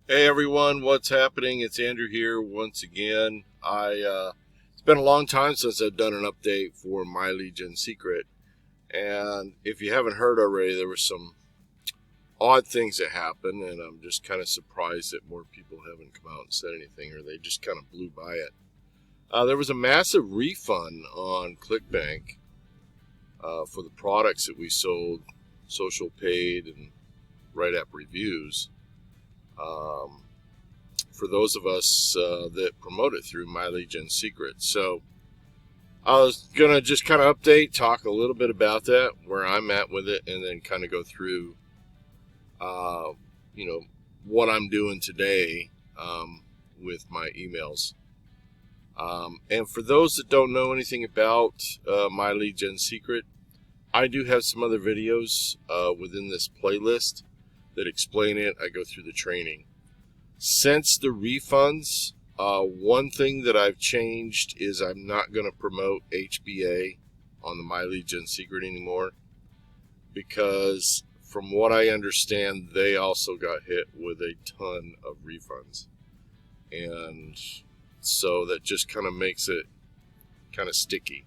Hey everyone, what's happening? It's Andrew here once again. It's been a long time since I've done an update for Gen Secret, and if you haven't heard already, there were some odd things that happened, and I'm just kind of surprised that more people haven't come out and said anything, or they just kind of blew by it. There was a massive refund on Clickbank for the products that we sold, social paid and write-app reviews. For those of us that promote it through Gen Secret. So I was going to just kind of talk a little bit about that, where I'm at with it, and then kind of go through, what I'm doing today with my emails. And for those that don't know anything about Gen Secret, I do have some other videos within this playlist that explain it. I go through the training. Since the refunds, one thing that I've changed is I'm not going to promote HBA on the Gen Secret anymore, because from what I understand, they also got hit with a ton of refunds. And so that just kind of makes it kind of sticky.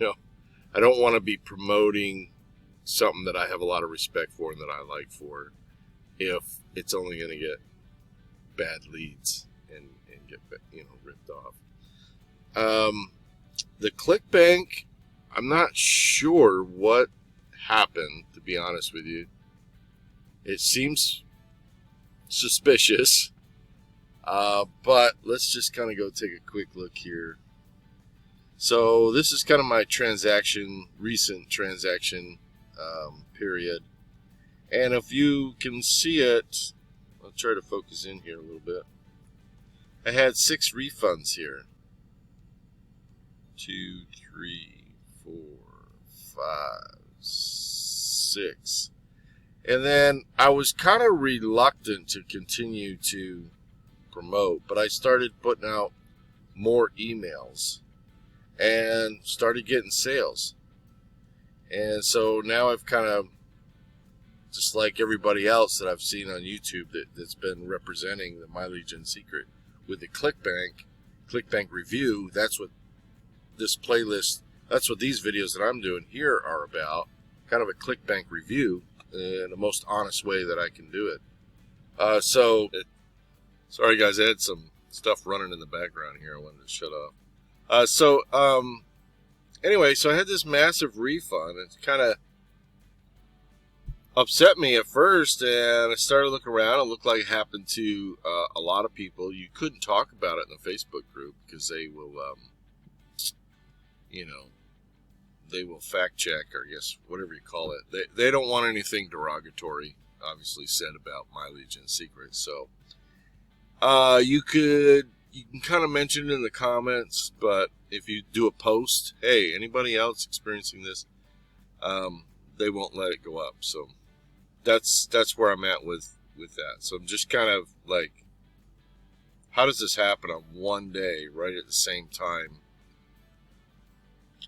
I don't want to be promoting something that I have a lot of respect for and that I like for if it's only going to get bad leads and get ripped off. The Clickbank, I'm not sure what happened, to be honest with you. It seems suspicious, but let's just kind of go take a quick look here. So this is kind of my recent transaction period, and if you can see it, I'll try to focus in here a little bit. I had 6 refunds here. 2, 3, 4, 5, 6. And then I was kind of reluctant to continue to promote, but I started putting out more emails and started getting sales. And so now I've kind of, just like everybody else that I've seen on YouTube that's been representing the Gen Secret with the Clickbank review, that's what this playlist, that's what these videos that I'm doing here are about. Kind of a Clickbank review in the most honest way that I can do it. Sorry guys, I had some stuff running in the background here. I wanted to shut off. Anyway, so I had this massive refund. It kind of upset me at first, and I started looking around. It looked like it happened to a lot of people. You couldn't talk about it in the Facebook group because they will, they will fact check, or I guess whatever you call it. They don't want anything derogatory, obviously, said about Gen Secret. So you can kind of mention it in the comments, but if you do a post, hey, anybody else experiencing this, they won't let it go up. So that's where I'm at with that. So I'm just kind of like, how does this happen on one day, right at the same time?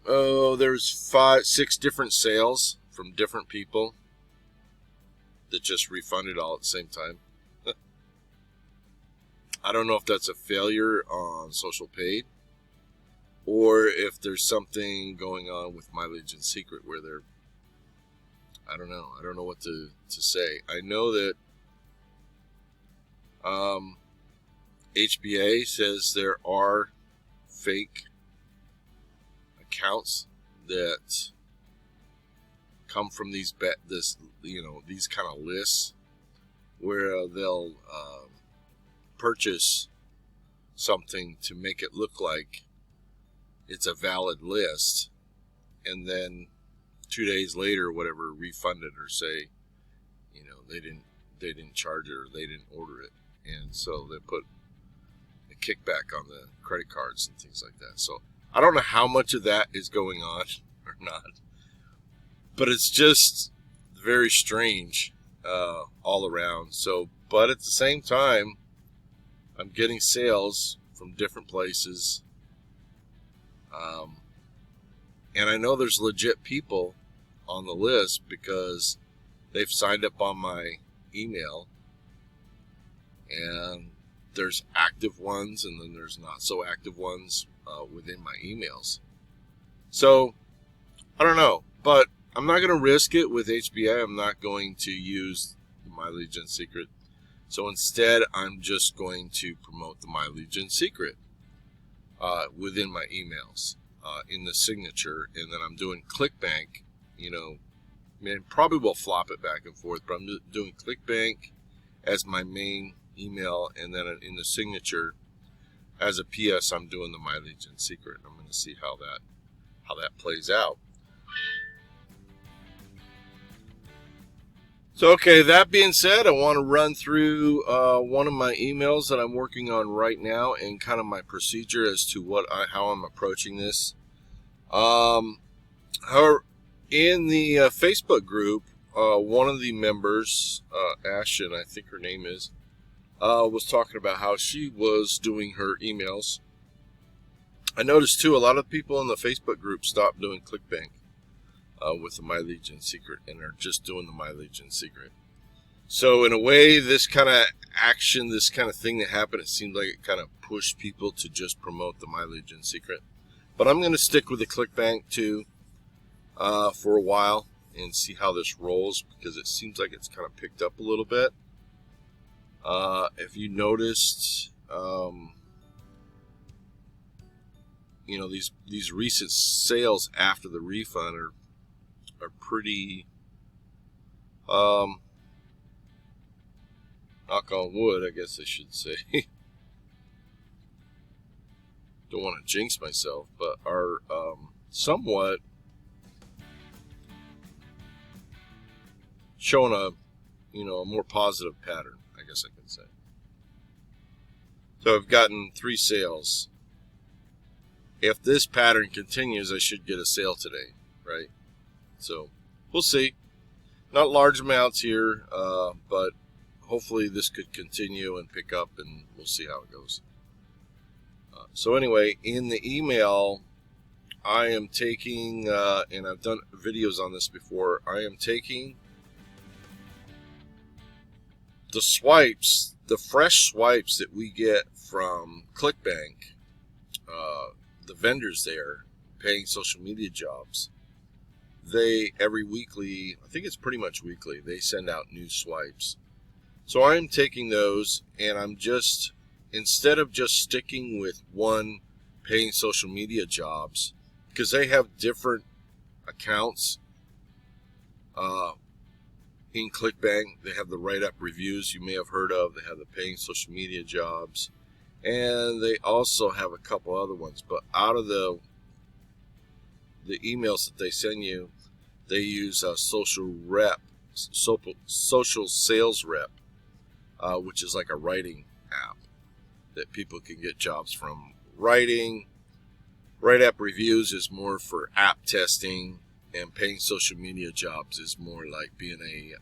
Oh, there's 6 different sales from different people that just refunded all at the same time. I don't know if that's a failure on social paid, or if there's something going on with Gen Secret where they're, I don't know. I don't know what to say. I know that HBA says there are fake accounts that come from these kind of lists where they'll purchase something to make it look like it's a valid list, and then 2 days later or whatever, refund it or say they didn't charge it or they didn't order it, and so they put a kickback on the credit cards and things like that. So I don't know how much of that is going on or not, but it's just very strange all around. So, but at the same time, I'm getting sales from different places. And I know there's legit people on the list because they've signed up on my email and there's active ones, and then there's not so active ones within my emails. So I don't know, but I'm not going to risk it with HBA. I'm not going to use My Lead Gen Secret. So instead, I'm just going to promote the My Lead Gen Secret within my emails in the signature, and then I'm doing Clickbank. Probably will flop it back and forth, but I'm doing Clickbank as my main email, and then in the signature, as a PS, I'm doing the My Lead Gen Secret. I'm going to see how that plays out. So, okay, that being said, I want to run through one of my emails that I'm working on right now and kind of my procedure as to how I'm approaching this. However, in the Facebook group, one of the members, Ashton, I think her name is, was talking about how she was doing her emails. I noticed, too, a lot of people in the Facebook group stopped doing Clickbank with the My Lead Gen Secret, and are just doing the My Lead Gen Secret. So in a way, this kind of action, this kind of thing that happened, it seemed like it kind of pushed people to just promote the My Lead Gen Secret. But I'm going to stick with the Clickbank too for a while and see how this rolls, because it seems like it's kind of picked up a little bit. If you noticed, these recent sales after the refund are pretty, knock on wood, I guess I should say. Don't want to jinx myself, but are somewhat showing a more positive pattern, I guess I can say. So I've gotten 3 sales. If this pattern continues, I should get a sale today, right? So we'll see. Not large amounts here, but hopefully this could continue and pick up, and we'll see how it goes. So anyway, in the email, I am taking, and I've done videos on this before, I am taking the swipes, the fresh swipes that we get from Clickbank, the vendors there, paying social media jobs. They, every weekly, I think it's pretty much weekly, they send out new swipes. So I'm taking those, and I'm just, instead of just sticking with one paying social media jobs, because they have different accounts in Clickbank. They have the write-up reviews you may have heard of. They have the paying social media jobs, and they also have a couple other ones. But out of the emails that they send you, they use a social sales rep, which is like a writing app that people can get jobs from. Write-up reviews is more for app testing, and paying social media jobs is more like being a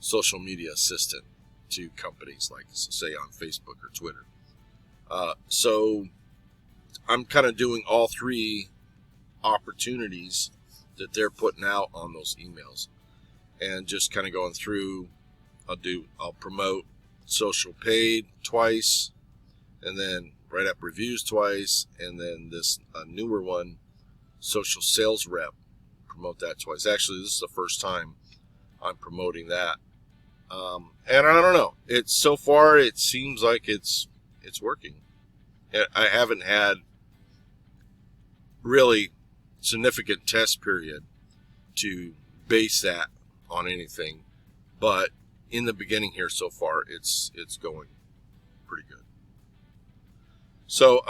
social media assistant to companies, like, say, on Facebook or Twitter. So I'm kind of doing all 3 opportunities that they're putting out on those emails, and just kind of going through. I'll promote social paid twice, and then write up reviews twice, and then this newer one, social sales rep, promote that twice. Actually, this is the first time I'm promoting that, and I don't know. It's so far it seems like it's working. I haven't had really significant test period to base that on anything, but in the beginning here so far, it's going pretty good. So,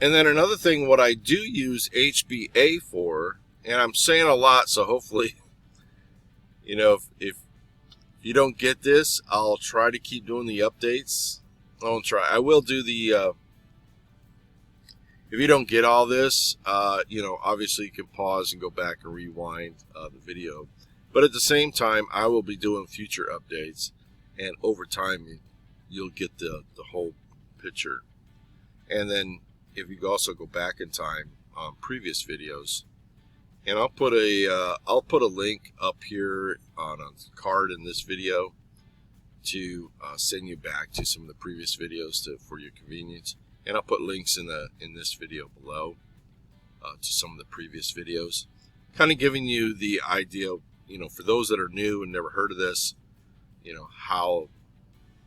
and then another thing, what I do use HBA for, and I'm saying a lot, so hopefully, if you don't get this, I'll try to keep doing the updates. I will do the, if you don't get all this, obviously you can pause and go back and rewind the video. But at the same time, I will be doing future updates, and over time, you'll get the whole picture. And then, if you also go back in time on previous videos, and I'll put a link up here on a card in this video to send you back to some of the previous videos for your convenience. And I'll put links in this video below to some of the previous videos, kind of giving you the idea, for those that are new and never heard of this, how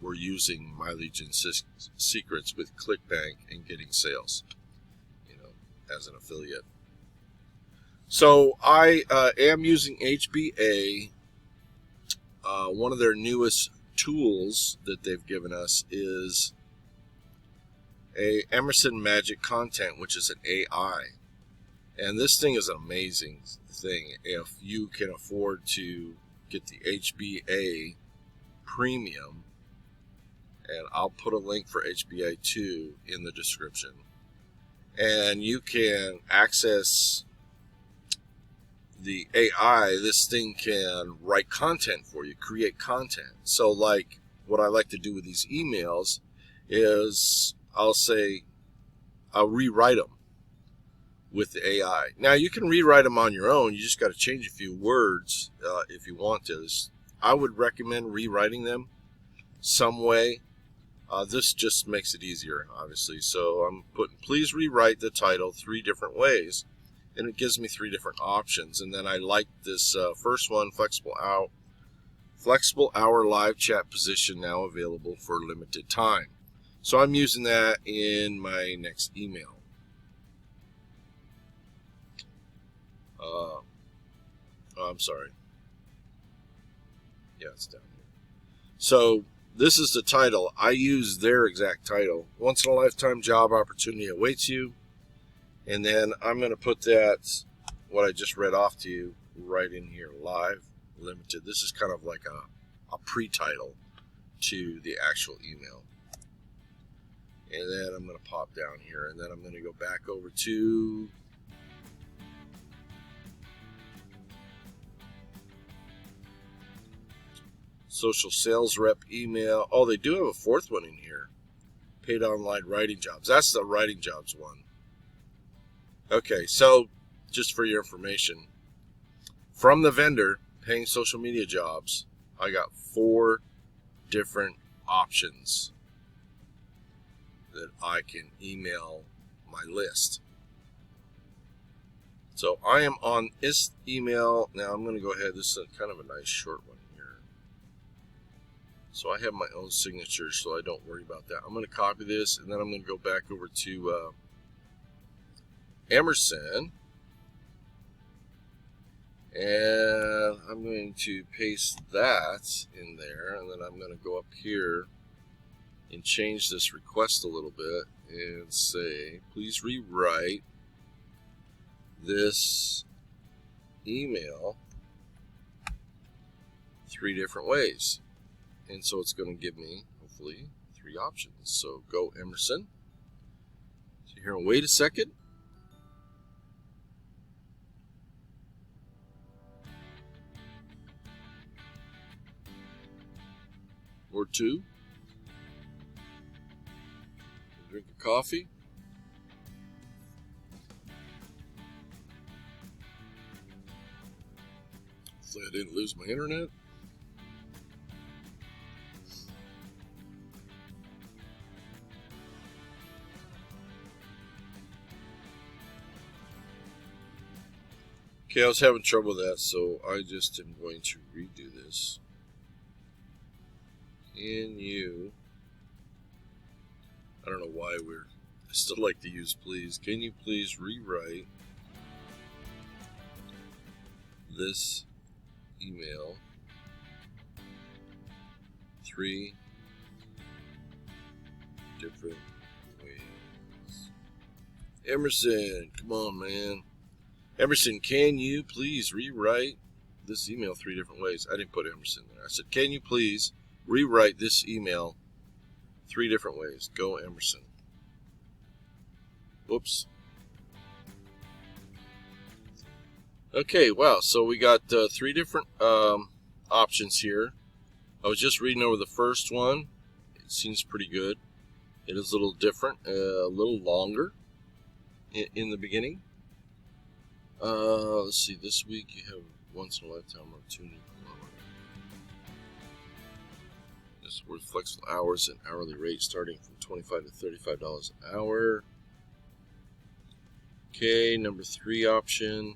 we're using My Lead Gen Secrets with Clickbank and getting sales, as an affiliate. So I am using HBA. One of their newest tools that they've given us is a Emerson Magic Content, which is an AI. And this thing is an amazing thing if you can afford to get the HBA Premium. And I'll put a link for HBA 2 in the description. And you can access the AI. This thing can write content for you, create content. So like what I like to do with these emails is I'll rewrite them with the AI. Now you can rewrite them on your own. You just got to change a few words if you want to. I would recommend rewriting them some way. This just makes it easier, obviously. So I'm putting, please rewrite the title 3 different ways. And it gives me 3 different options. And then I like this first one, flexible hour live chat position now available for limited time. So I'm using that in my next email. I'm sorry. Yeah, it's down here. So this is the title. I use their exact title. Once in a lifetime job opportunity awaits you. And then I'm going to put that, what I just read off to you, right in here, live, limited. This is kind of like a pre-title to the actual email. And then I'm going to pop down here, and then I'm going to go back over to social sales rep email. Oh, they do have a 4th one in here. Paid online writing jobs. That's the writing jobs one. Okay, so just for your information, from the vendor paying social media jobs, I got 4 different options that I can email my list. So I am on this email. Now I'm going to go ahead. This is kind of a nice short one here. So I have my own signature, so I don't worry about that. I'm going to copy this, and then I'm going to go back over to Emerson, and I'm going to paste that in there, and then I'm going to go up here and change this request a little bit and say, please rewrite this email 3 different ways. And so it's going to give me, hopefully, 3 options. So go Emerson. So here, wait a second. Or 2. Drink a coffee. Hopefully I didn't lose my internet. Okay, I was having trouble with that, so I just am going to redo this. Can you, I don't know why I still like to use please. Can you please rewrite this email 3 different ways? Emerson, come on, man. Emerson, can you please rewrite this email 3 different ways? I didn't put Emerson there. I said, can you please rewrite this email 3 different ways? Go Emerson. Whoops. Okay, wow. So we got 3 different options here. I was just reading over the first one. It seems pretty good. It is a little different, a little longer in the beginning. Let's see. This week you have once in a lifetime opportunity. is worth flexible hours and hourly rate starting from $25 to $35 an hour. Okay, number 3 option.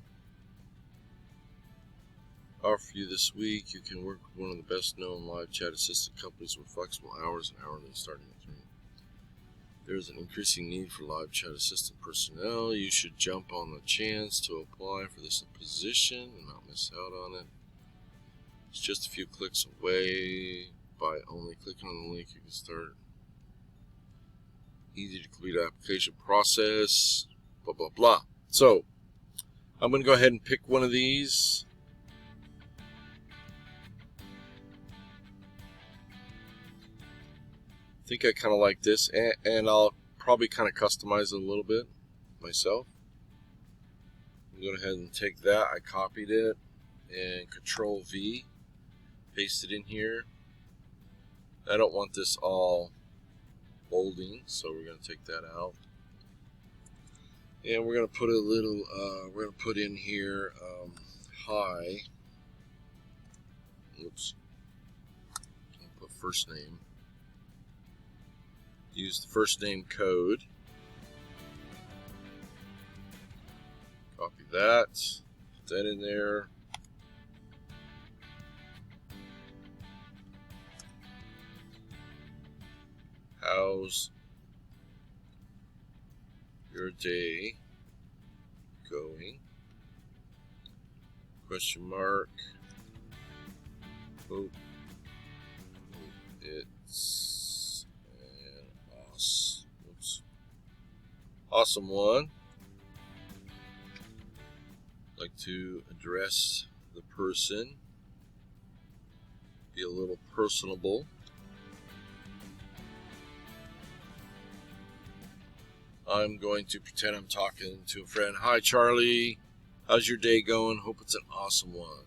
Offer you this week. You can work with one of the best known live chat assistant companies with flexible hours and hourly starting at 3. There is an increasing need for live chat assistant personnel. You should jump on the chance to apply for this position and not miss out on it. It's just a few clicks away. By only clicking on the link, you can start. Easy to complete application process. Blah, blah, blah. So, I'm going to go ahead and pick one of these. I think I kind of like this, and I'll probably kind of customize it a little bit myself. I'm going to go ahead and take that. I copied it and Control V, paste it in here. I don't want this all bolding, so we're going to take that out. And we're going to put a little, we're going to put in here, hi. Oops. I'll put first name. Use the first name code. Copy that. Put that in there. How's your day going? Question mark. Hope it's an awesome one. Like to address the person. Be a little personable. I'm going to pretend I'm talking to a friend. Hi, Charlie. How's your day going? Hope it's an awesome one.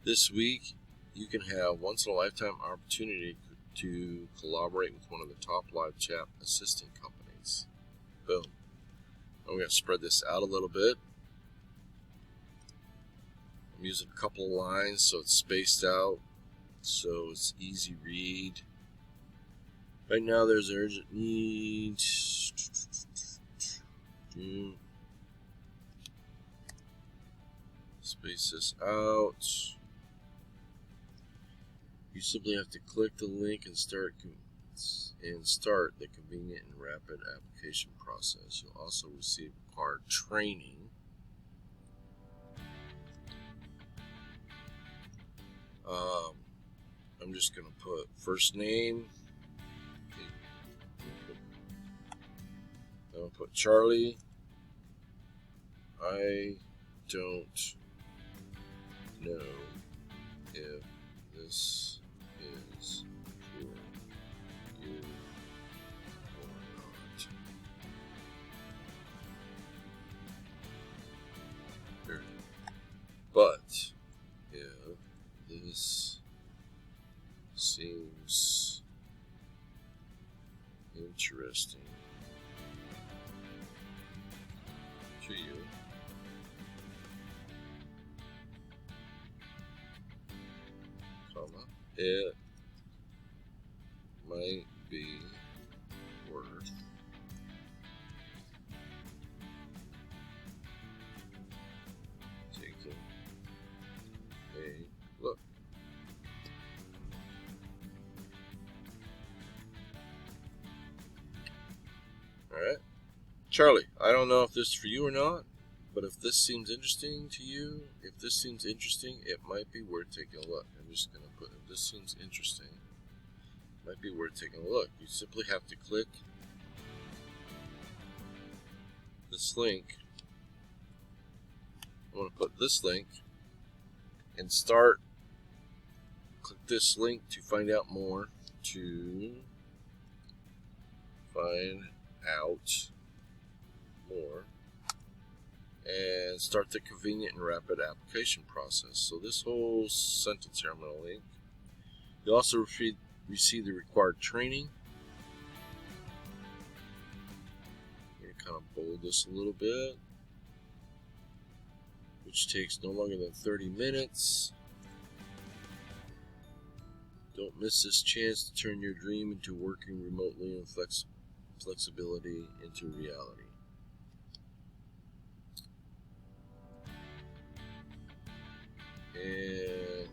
This week, you can have once-in-a-lifetime opportunity to collaborate with one of the top live chat assistant companies. Boom. I'm going to spread this out a little bit. I'm using a couple of lines so it's spaced out, so it's easy read. Right now, there's an urgent need. Space this out. You simply have to click the link and start the convenient and rapid application process. You'll also receive required training. I'm just going to put first name. I'm going to put Charlie. I don't know if this is for you or not. But if this seems interesting to you, it might be worth taking a look. Alright. Charlie, I don't know if this is for you or not, but if this seems interesting to you, it might be worth taking a look. I'm just going to put, if this seems interesting, it might be worth taking a look. You simply have to click this link. I want to put this link and click this link to find out more, and start the convenient and rapid application process. So this whole sentence here I'm going to link. You also receive the required training. I'm going to kind of bold this a little bit, which takes no longer than 30 minutes. Don't miss this chance to turn your dream into working remotely and flexibility into reality. And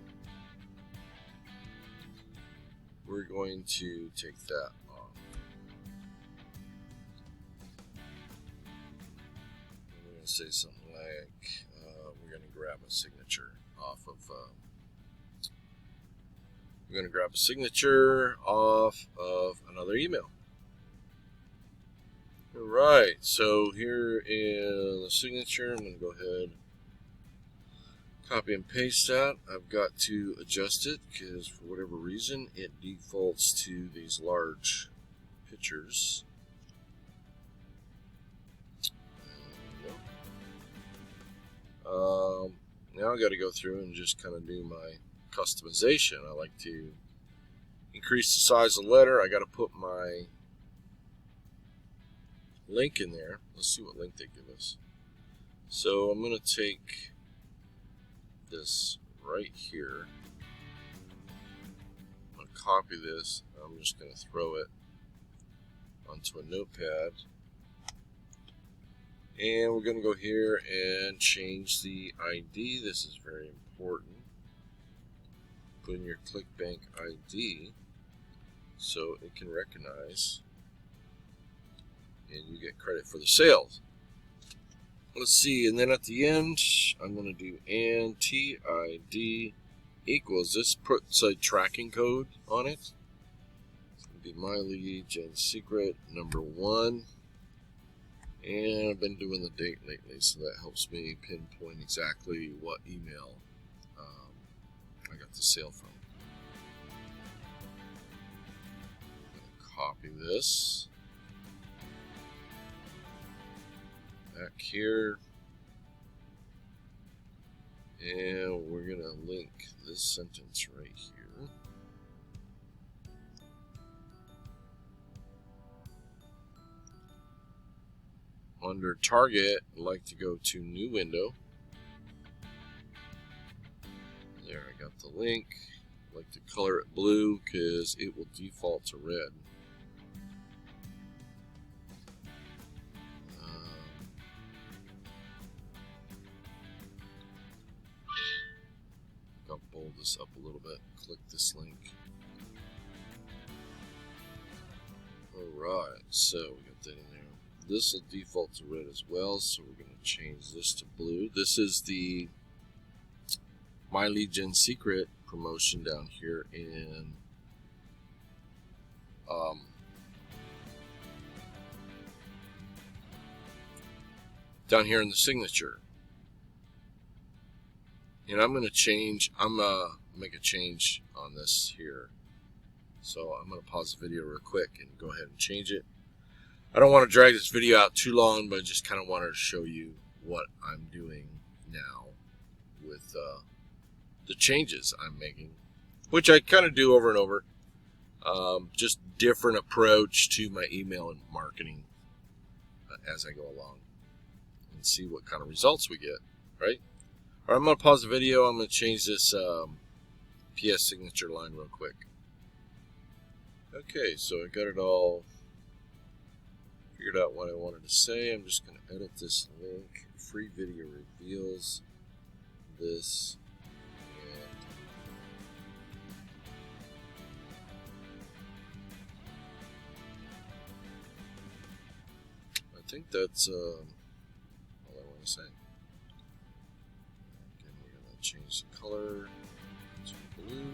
we're going to take that off. We're going to say something like, we're going to grab a signature off of, another email. All right, so here in the signature, I'm going to go ahead, copy and paste that. I've got to adjust it because for whatever reason it defaults to these large pictures. Now I got to go through and just kind of do my customization. I like to increase the size of the letter. I got to put my link in there. Let's see what link they give us. So I'm going to take this right here. I'm going to copy this. I'm just going to throw it onto a notepad. And we're going to go here and change the ID. This is very important. Put in your Clickbank ID so it can recognize and you get credit for the sales. Let's see, and then at the end, I'm going to do and TID equals, this puts a tracking code on it. It's going to be my lead, Gen Secret, number 1. And I've been doing the date lately, so that helps me pinpoint exactly what email I got the sale from. I'm going to copy this back here, and we're going to link this sentence right here. Under Target, I like to go to New Window. There, I got the link. I like to color it blue because it will default to red. I'll bold this up a little bit. Click this link. Alright, so we got that in there. This will default to red as well, so we're going to change this to blue. This is the My Lead Gen Secret promotion down here in the signature. And I'm going to change, make a change on this here. So I'm going to pause the video real quick and go ahead and change it. I don't want to drag this video out too long, but I just kind of wanted to show you what I'm doing now with the changes I'm making, which I kind of do over and over. Just different approach to my email and marketing as I go along and see what kind of results we get, right? All right, I'm going to pause the video. I'm going to change this PS signature line real quick. Okay, so I got it all figured out what I wanted to say. I'm just going to edit this link. Free video reveals this, and I think that's all I want to say. Again, we're going to change the color to blue.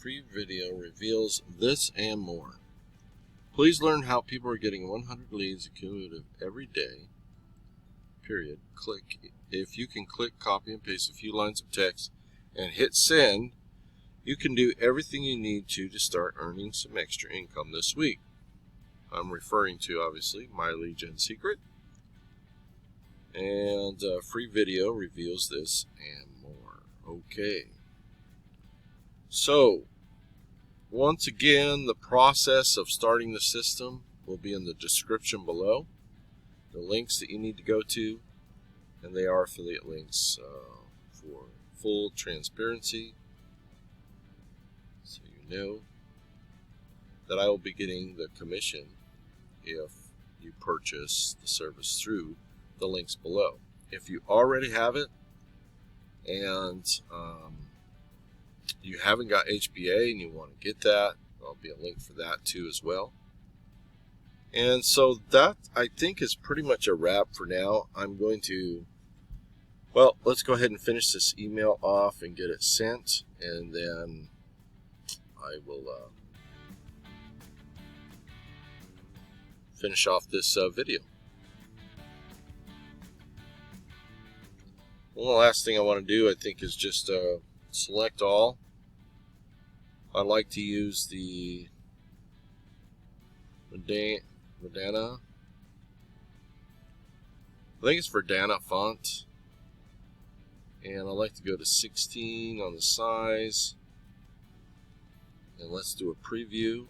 Free video reveals this and more. Please learn how people are getting 100 leads cumulative every day. Period. Click. If you can click, copy, and paste a few lines of text and hit send, you can do everything you need to start earning some extra income this week. I'm referring to, obviously, My Lead Gen Secret. And free video reveals this and more. Okay. So, once again, the process of starting the system will be in the description below. the links that you need to go to, and they are affiliate links for full transparency, so you know that I will be getting the commission if you purchase the service through the links below. If you already have it and you haven't got HBA and you want to get that, there'll be a link for that too as well. And so that, I think, is pretty much a wrap for now. I'm going to, well, let's go ahead and finish this email off and get it sent, and then I will finish off this video. Well, the last thing I want to do, I think, is just select all. I like to use the Verdana. I think it's Verdana font. And I like to go to 16 on the size. And let's do a preview.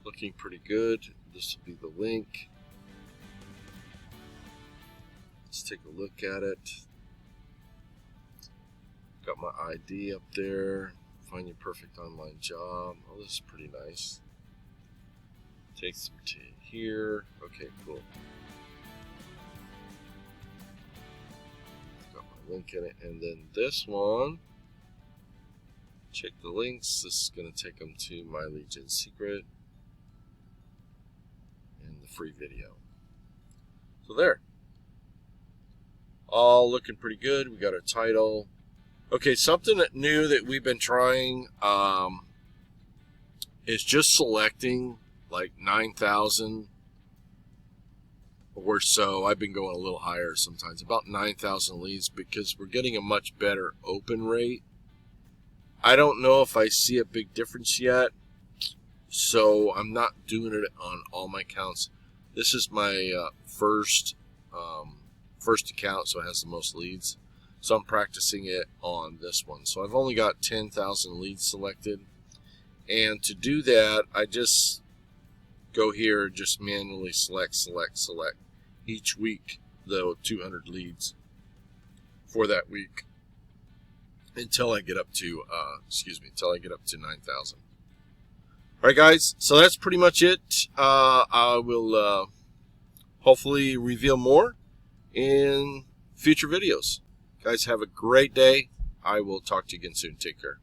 Looking pretty good. This will be the link. Let's take a look at it. Got my ID up there. Find your perfect online job. Oh, this is pretty nice. Takes me to here. Okay, cool. Got my link in it. And then this one. Check the links. This is going to take them to my Gen Secret and the free video. So there. All looking pretty good. We got our title. Okay, something new that we've been trying is just selecting like 9,000 or so. I've been going a little higher sometimes, about 9,000 leads, because we're getting a much better open rate. I don't know if I see a big difference yet, so I'm not doing it on all my accounts. This is my first account, so it has the most leads. So I'm practicing it on this one. So I've only got 10,000 leads selected. And to do that, I just go here and just manually select each week, the 200 leads for that week until I get up to, until I get up to 9,000. All right, guys. So that's pretty much it. I will hopefully reveal more in future videos. Guys, have a great day. I will talk to you again soon. Take care.